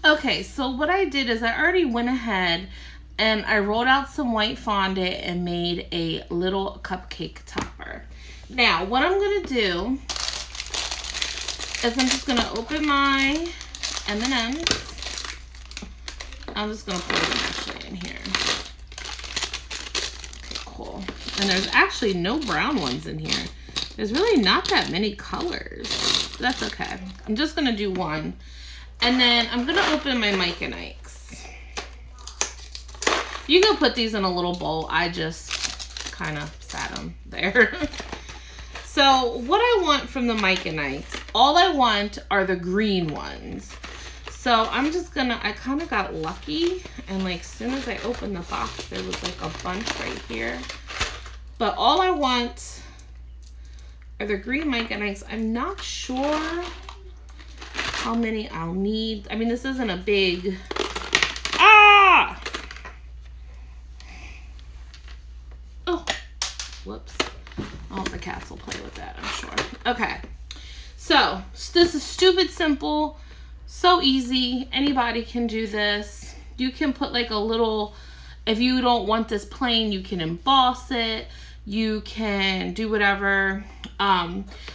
Okay, so what I did is I already went ahead and I rolled out some white fondant and made a little cupcake topper. Now, what I'm going to do is I'm just going to open my M&ms. I'm just going to put them actually in here. Okay, cool. And there's actually no brown ones in here. There's really not that many colors. That's okay. I'm just going to do one. And then I'm going to open my M&ms. You can put these in a little bowl. I just kind of sat them there. So what I want from the M&ms, all I want are the green ones. So I'm just going to, I kind of got lucky. And like as soon as I opened the box, there was like a bunch right here. But all I want are the green M&ms. I'm not sure how many I'll need. I mean, this isn't a big, oh, whoops. Oh, the cats will play with that, I'm sure. Okay, so this is stupid simple, so easy. Anybody can do this. You can put like a little, if you don't want this plain, you can emboss it. You can do whatever.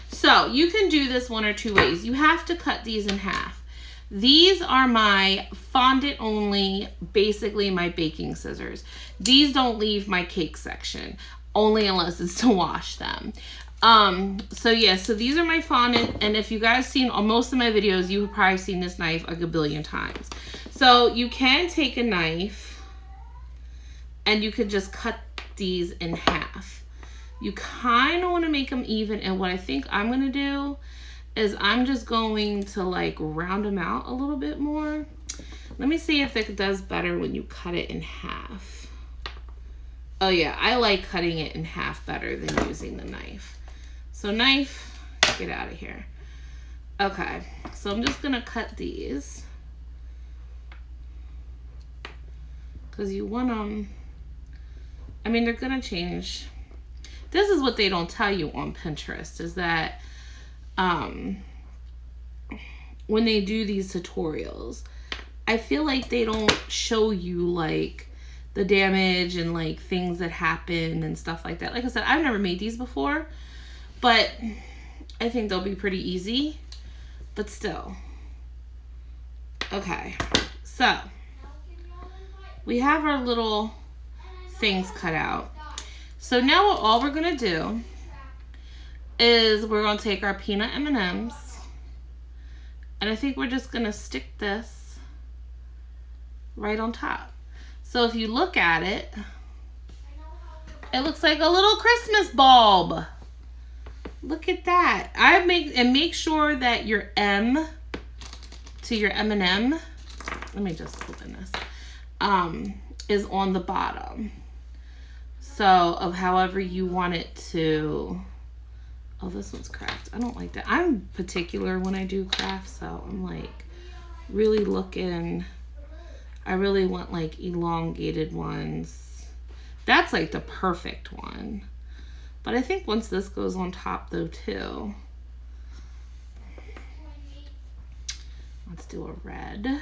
So you can do this one or two ways. You have to cut these in half. These are my fondant only, basically my baking scissors. These don't leave my cake section, only unless it's to wash them. So yeah, so these are my fondant, and if you guys seen on most of my videos, you've probably seen this knife a gabillion times. So you can take a knife and you could just cut these in half. You kind of want to make them even, and what I think I'm going to do is I'm just going to like round them out a little bit more. Let me see if it does better when you cut it in half. Oh yeah, I like cutting it in half better than using the knife. So knife, get out of here. Okay, so I'm just going to cut these because you want them, I mean, they're going to change. This is what they don't tell you on Pinterest, is that when they do these tutorials, I feel like they don't show you like the damage and like things that happen and stuff like that. Like I said, I've never made these before, but I think they'll be pretty easy, but still. Okay, so we have our little things cut out. So now all we're going to do is we're going to take our peanut M&ms, and I think we're just going to stick this right on top. So if you look at it, it looks like a little Christmas bulb. Look at that. Make sure that your M to your M&M, let me just open this, is on the bottom. So of however you want it to, oh, this one's cracked. I don't like that. I'm particular when I do crafts, so I'm like really looking, I really want like elongated ones. That's like the perfect one. But I think once this goes on top though too, let's do a red.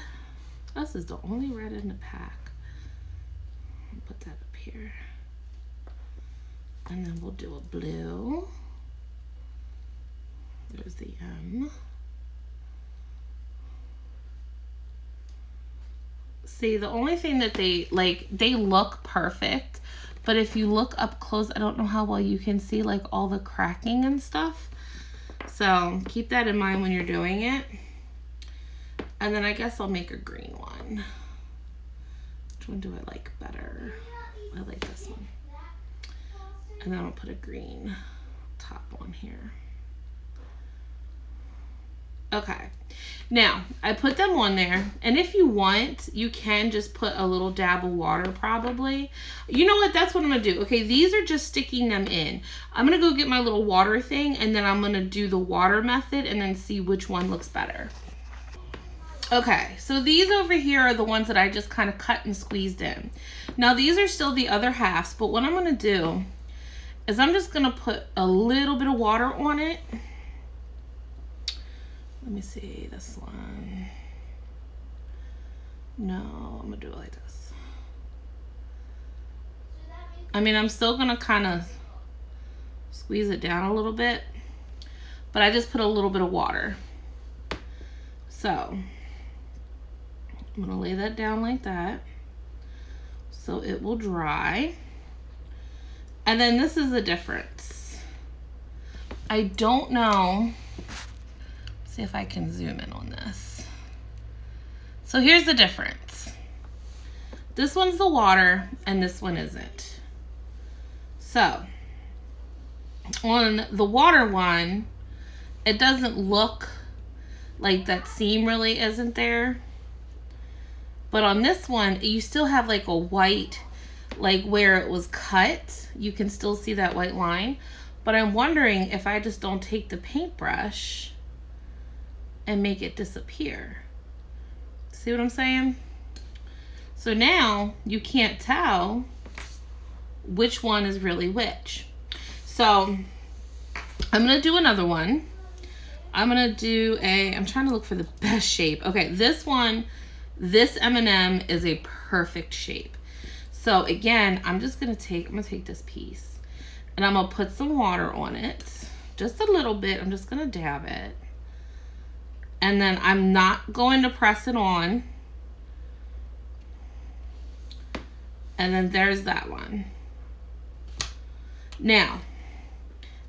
This is the only red in the pack. I'll put that up here. And then we'll do a blue. There's the M. See, the only thing that they look perfect, but if you look up close, I don't know how well you can see like all the cracking and stuff. So keep that in mind when you're doing it. And then I guess I'll make a green one. Which one do I like better? I like this one. And then I'll put a green top on here. Okay, now I put them on there, and if you want, you can just put a little dab of water probably. You know what, that's what I'm gonna do. Okay, these are just sticking them in. I'm gonna go get my little water thing, and then I'm gonna do the water method and then see which one looks better. Okay, so these over here are the ones that I just kind of cut and squeezed in. Now these are still the other halves, but what I'm gonna do is I'm just gonna put a little bit of water on it. Let me see this one. No, I'm gonna do it like this. I mean, I'm still gonna kind of squeeze it down a little bit, but I just put a little bit of water. So I'm gonna lay that down like that so it will dry. And then this is the difference. I don't know. See if I can zoom in on this. So here's the difference. This one's the water and this one isn't. So on the water one, it doesn't look like that seam really isn't there. But on this one, you still have like a white, like where it was cut, you can still see that white line. But I'm wondering if I just don't take the paintbrush and make it disappear. See what I'm saying? So now you can't tell which one is really which. So I'm gonna do another one. I'm gonna do I'm trying to look for the best shape. Okay, this one, this M&M is a perfect shape. So again, I'm gonna take this piece and I'm gonna put some water on it, just a little bit. I'm just gonna dab it. And then I'm not going to press it on. And then there's that one. Now,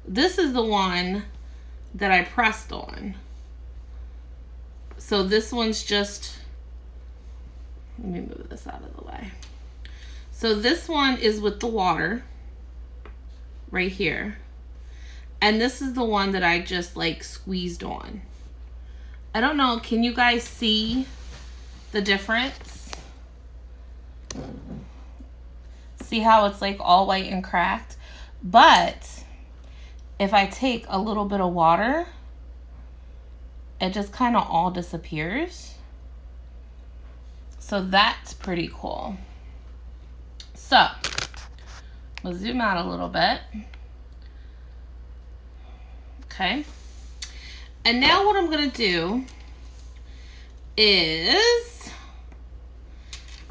this is the one that I pressed on. So this one's just, let me move this out of the way. So this one is with the water right here. And this is the one that I just like squeezed on. I don't know, can you guys see the difference? See how it's like all white and cracked? But if I take a little bit of water, it just kind of all disappears. So that's pretty cool. So we'll zoom out a little bit. Okay. And now what I'm gonna do is,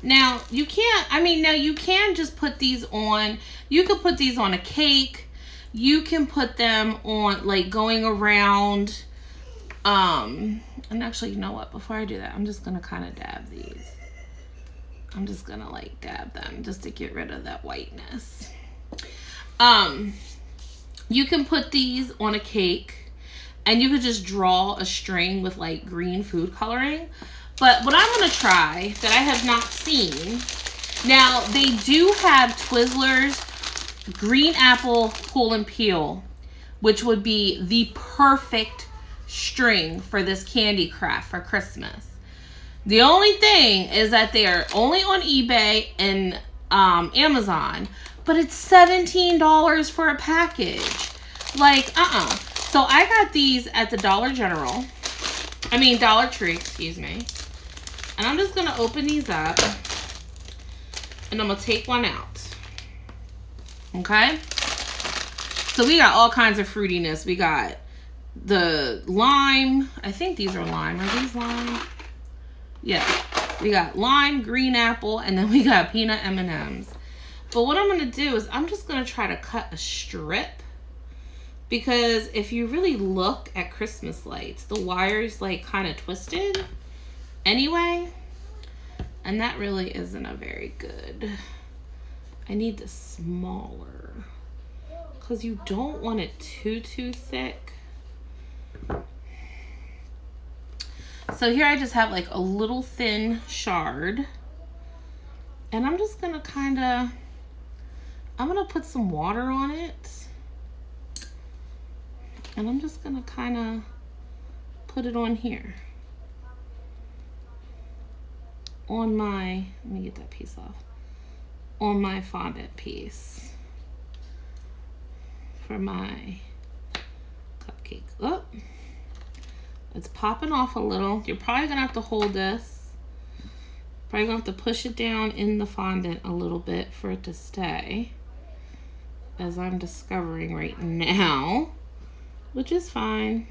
now you can just put these on, you could put these on a cake, you can put them on like going around, and actually, you know what, before I do that, I'm just gonna kind of dab these. I'm just gonna like dab them just to get rid of that whiteness. You can put these on a cake and you could just draw a string with like green food coloring. But what I'm gonna try that I have not seen, now they do have Twizzlers green apple pull and peel, which would be the perfect string for this candy craft for Christmas. The only thing is that they are only on eBay and Amazon, but it's $17 for a package. Like, So I got these at the Dollar Tree, excuse me. And I'm just gonna open these up and I'm gonna take one out. Okay? So we got all kinds of fruitiness. We got the lime. I think these are lime. Are these lime? Yeah. We got lime, green apple, and then we got peanut M&ms. But what I'm gonna do is I'm just gonna try to cut a strip, because if you really look at Christmas lights, the wire's like kind of twisted anyway, and that really isn't a very good. I need this smaller because you don't want it too thick. So here I just have like a little thin shard, and I'm just gonna I'm gonna put some water on it. And I'm just gonna kind of put it on here. On my, let me get that piece off. On my fondant piece. For my cupcake. Oh, it's popping off a little. You're probably gonna have to hold this. Probably gonna have to push it down in the fondant a little bit for it to stay. As I'm discovering right now. Which is fine.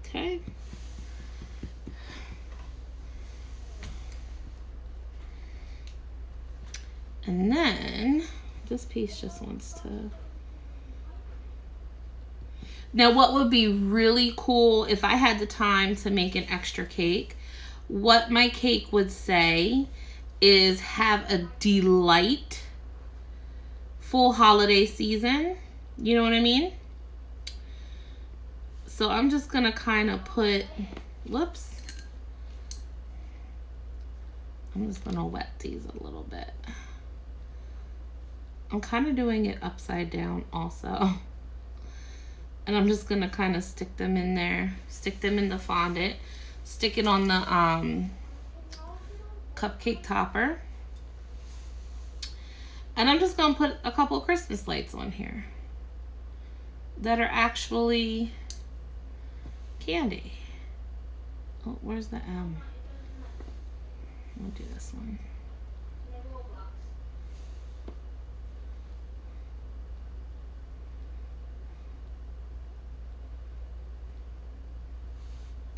Okay. And then this piece just wants to. Now, what would be really cool if I had the time to make an extra cake, what my cake would say is have a delightful holiday season. You know what I mean? So I'm just going to kind of put, whoops. I'm just going to wet these a little bit. I'm kind of doing it upside down also. And I'm just going to kind of stick them in there. Stick them in the fondant. Stick it on the cupcake topper. And I'm just going to put a couple Christmas lights on here that are actually candy. Oh, where's the M? I'll do this one.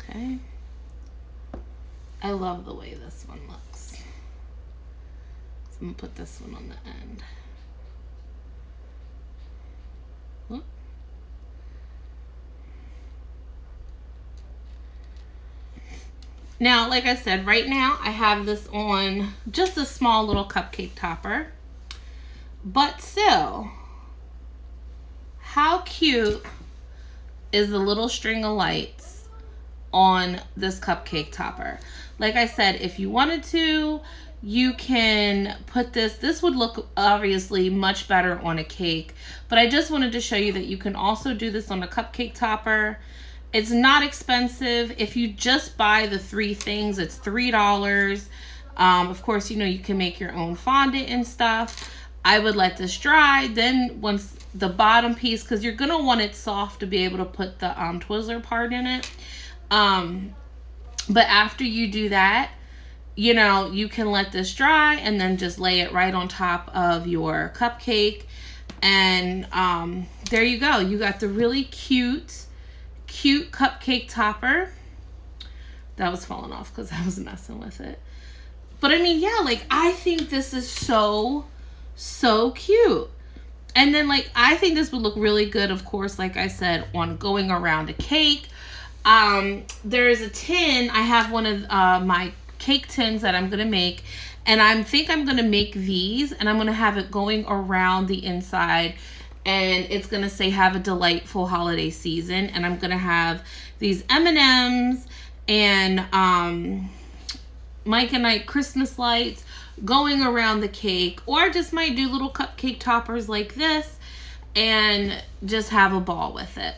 Okay. I love the way this one looks. So I'm gonna put this one on the end. Whoop. Now, like I said, right now I have this on just a small little cupcake topper. But still, how cute is the little string of lights on this cupcake topper? Like I said, if you wanted to, you can put this would look obviously much better on a cake, but I just wanted to show you that you can also do this on a cupcake topper. It's not expensive. If you just buy the 3 things, it's $3. Of course, you know, you can make your own fondant and stuff. I would let this dry. Then once the bottom piece, because you're going to want it soft to be able to put the Twizzler part in it. But after you do that, you know, you can let this dry and then just lay it right on top of your cupcake. And there you go. You got the really cute cupcake topper. That was falling off because I was messing with it. But I mean, yeah, like I think this is so cute. And then like I think this would look really good, of course, like I said, on going around a cake. There's a tin. I have one of my cake tins that I'm gonna make, and I think I'm gonna make these, and I'm gonna have it going around the inside, and it's gonna say have a delightful holiday season. And I'm gonna have these M&ms and Mike and Ike Christmas lights going around the cake, or I just might do little cupcake toppers like this and just have a ball with it.